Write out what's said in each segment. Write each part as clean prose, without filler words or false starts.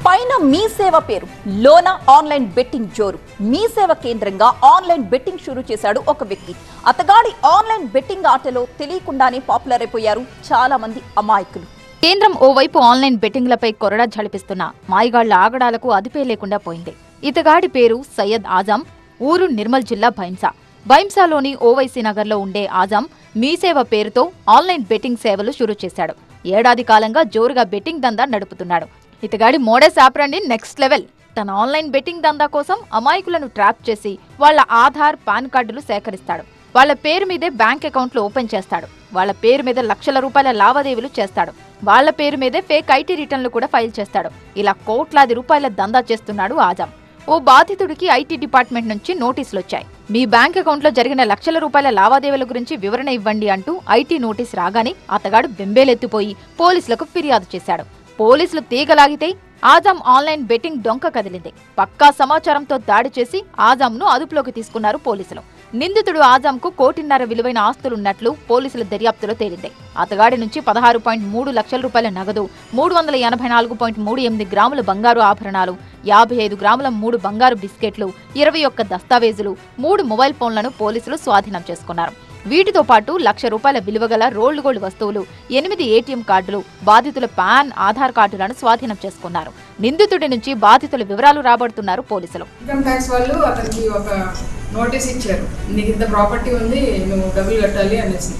పైన మీ సేవ పేరు, లోన ఆన్లైన్ బెట్టింగ్ జోరు. మీ సేవ కేంద్రంగా ఆన్లైన్ బెట్టింగ్ షురూ చేశాడు ఒక వ్యక్తి. అతగాడి ఆన్లైన్ బెట్టింగ్ ఆటలో తెలియకుండానే పాపులర్ అయిపోయారు చాలా మంది అమాయకులు. కేంద్రం ఓవైపు ఆన్లైన్ బెట్టింగ్లపై కొరడా ఝళిపిస్తున్న మాయిగాళ్ల ఆగడాలకు అదుపే లేకుండా పోయింది. ఇతగాడి పేరు సయ్యద్ ఆజం, ఊరు నిర్మల్ జిల్లా భైంసాలోని ఓవైసీ నగర్లో ఉండే ఆజం మీసేవ పేరుతో ఆన్లైన్ బెట్టింగ్ సేవలు షురూ చేశాడు. ఏడాది కాలంగా జోరుగా బెట్టింగ్ దందా నడుపుతున్నాడు. ఇతగాడి మోడస్ ఆపరండి నెక్స్ట్ లెవెల్. తన ఆన్లైన్ బెట్టింగ్ దందా కోసం అమాయకులను ట్రాప్ చేసి వాళ్ల ఆధార్, పాన్ కార్డులు సేకరిస్తాడు. వాళ్ల పేరు మీదే బ్యాంక్ అకౌంట్లు ఓపెన్ చేస్తాడు. వాళ్ల పేరు మీద లక్షల రూపాయల లావాదేవీలు చేస్తాడు. వాళ్ల పేరు మీదే ఫేక్ ఐటీ రిటర్న్లు కూడా ఫైల్ చేస్తాడు. ఇలా కోట్లాది రూపాయల దందా చేస్తున్నాడు ఆజం. ఓ బాధితుడికి ఐటీ డిపార్ట్మెంట్ నుంచి నోటీసులు వచ్చాయి. మీ బ్యాంక్ అకౌంట్లో జరిగిన లక్షల రూపాయల లావాదేవీల గురించి వివరణ ఇవ్వండి అంటూ ఐటీ నోటీస్ రాగానే అతగాడు బెంబేలెత్తిపోయి పోలీసులకు ఫిర్యాదు చేశాడు. పోలీసులు తీగలాగితే ఆజం ఆన్లైన్ బెట్టింగ్ డొంక కదిలింది. పక్కా సమాచారంతో దాడి చేసి ఆజంను అదుపులోకి తీసుకున్నారు పోలీసులు. నిందితుడు ఆజంకు 1.5 కోటి విలువైన ఆస్తులున్నట్లు పోలీసుల దర్యాప్తులో తేలింది. అతగాడి నుంచి 16.3 లక్షల రూపాయల నగదు, 384.38 గ్రాముల బంగారు ఆభరణాలు, 55 గ్రాముల 3 బంగారు బిస్కెట్లు, 21 దస్తావేజులు, 3 మొబైల్ ఫోన్లను పోలీసులు స్వాధీనం చేసుకున్నారు. వీటితో పాటు ₹1,00,000 విలువగల రోల్డ్ గోల్డ్ వస్తువులు, 8 ఏటీఎం కార్డులు, బాధితుల పాన్, ఆధార్ కార్డులను స్వాధీనం చేసుకున్నారు. నిందితుడి నుంచి బాధితుల వివరాలు రాబడుతున్నారు పోలీసులు. ఇన్కమ్ ట్యాక్స్ వాళ్ళు అతనికి ఒక నోటీస్ ఇచ్చారు, నీకు ఇంత ప్రాపర్టీ ఉంది, నువ్వు డబ్బులు కట్టాలి అనేసి.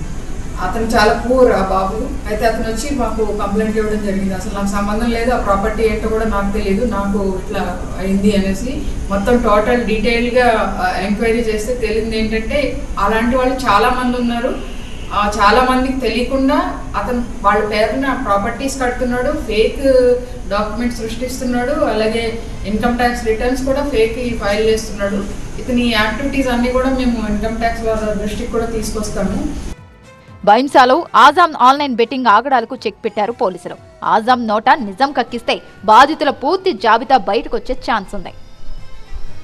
అతను చాలా పూర్ ఆ బాబు. అయితే అతను వచ్చి మాకు కంప్లైంట్ ఇవ్వడం జరిగింది. అసలు నాకు సంబంధం లేదు, ఆ ప్రాపర్టీ ఏంటో కూడా నాకు తెలియదు, నాకు ఇట్లా అయింది అనేసి మొత్తం టోటల్ డీటెయిల్గా ఎంక్వైరీ చేస్తే తెలిసింది ఏంటంటే అలాంటి వాళ్ళు చాలా మంది ఉన్నారు. చాలా మందికి తెలియకుండా అతను వాళ్ళ పేరున ప్రాపర్టీస్ కడుతున్నాడు, ఫేక్ డాక్యుమెంట్స్ సృష్టిస్తున్నాడు, అలాగే ఇన్కమ్ ట్యాక్స్ రిటర్న్స్ కూడా ఫేక్ ఫైల్ చేస్తున్నాడు. ఇతని యాక్టివిటీస్ అన్ని కూడా మేము ఇన్కమ్ ట్యాక్స్ వాళ్ళ దృష్టికి కూడా తీసుకొస్తాము. భైంసాలో ఆజం ఆన్లైన్ బెట్టింగ్ ఆగడాలకు చెక్ పెట్టారు పోలీసులు. ఆజం నోటా నిజం కక్కిస్తే బాధితుల పూర్తి జాబితా బయటకొచ్చే ఛాన్స్ ఉంది.